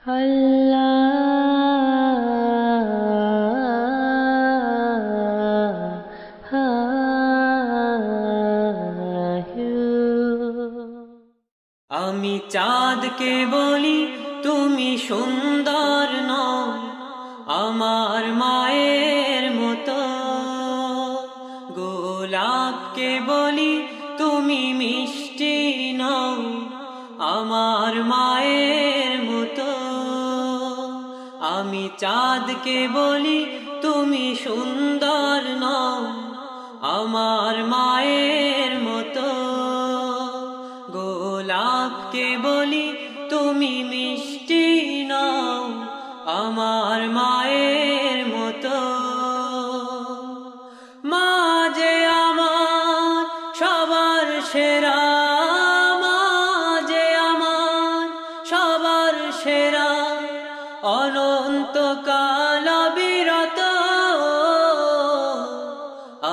আমি চাঁদকে বলি তুমি সুন্দর নও আমার মায়ের মতো, গোলাপকে বলি তুমি মিষ্টি নও আমার মায়ের মতো। আমি চাঁদকে বলি তুমি সুন্দর নও আমার মায়ের মতো, গোলাপকে বলি তুমি মিষ্টি নও আমার মায়ের মতো। মা যে আমার সবার সেরা, মা যে আমার সবার সেরা, অনন্তকাল বিরত।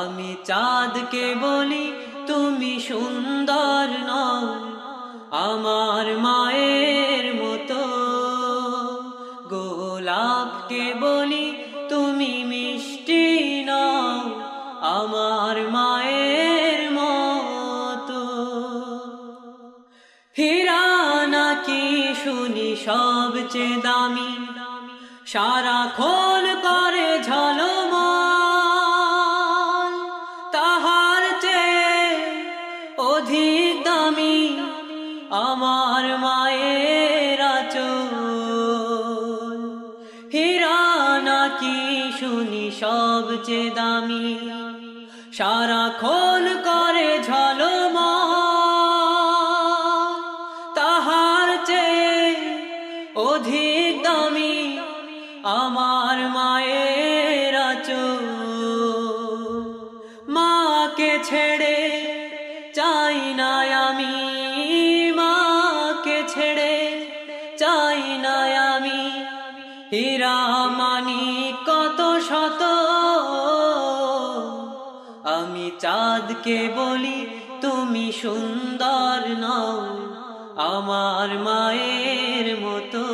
আমি চাঁদকে বলি তুমি সুন্দর নও আমার মায়ের মতো, গোলাপকে বলি তুমি মিষ্টি নও আমার মায়ের মতো। হীরা নাকি শুনি সবচেয়ে দামি, সারাক্ষণ করে ঝলমল, তাহার চেয়ে অধিক দামি আমার মায়ের আঁচল। হীরা নাকি শুনি সবচেয়ে দামি, সারাক্ষণ করে ঝলমল, তাহার চেয়ে অধিক দামি আমার মায়ের আঁচল। মাকে ছেড়ে চাই না আমি, মাকে ছেড়ে চাই না আমি, হীরা মানিক কত শত। আমি চাঁদকে বলি তুমি সুন্দর নও আমার মায়ের মতো,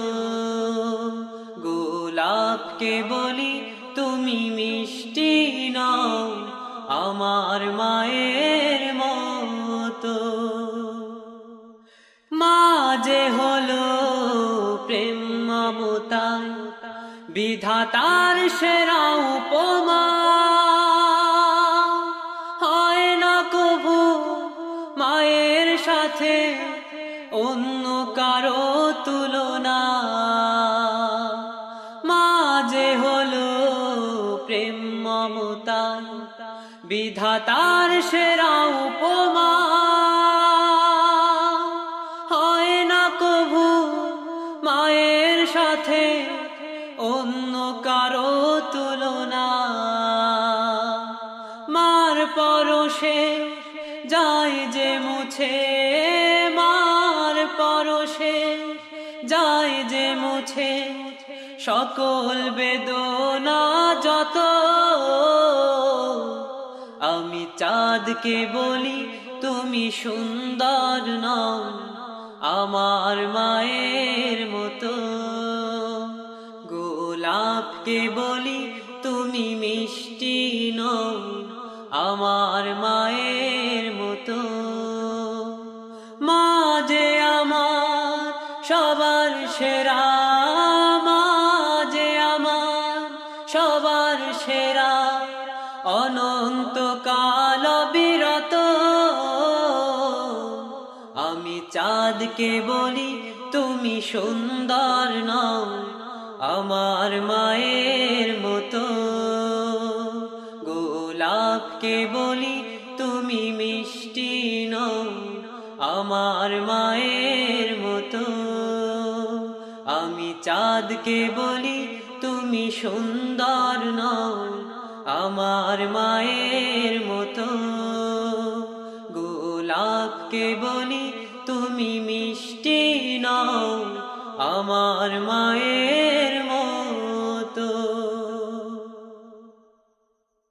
গোলাপকে বলি তুমি মিষ্টি নও আমার মায়ের মতো। মা যে হলো প্রেম মমতা, বিধাতার সেরা উপমা, হয় না কভু মায়ের সাথে অন্য কারো তুলনা। মা যে হলো প্রেম মমতা, বিধাতার সেরা উপমা, হয় না কভু মায়ের সাথে অন্য কারো তুলনা। মার পরশে যায় যে মুছে, মার পরশে যায় যে মুছে সকল বেদনা যত। আমি চাঁদকে বলি তুমি সুন্দর নও আমার মায়ের মতো, গোলাপকে বলি তুমি মিষ্টি নও আমার মায়ের মতো। মা যে আমার সবার সেরা, মা যে আমার সবার সেরা, অনন্তকাল বিরত। আমি চাঁদকে বলি তুমি সুন্দর নও আমার মায়ের মতো, গোলাপকে বলি তুমি মিষ্টি নও আমার মায়ের মতো। আমি চাঁদকে বলি তুমি সুন্দর নও আমার মায়ের মতো, গোলাপকে বলি তুমি মিষ্টি নও আমার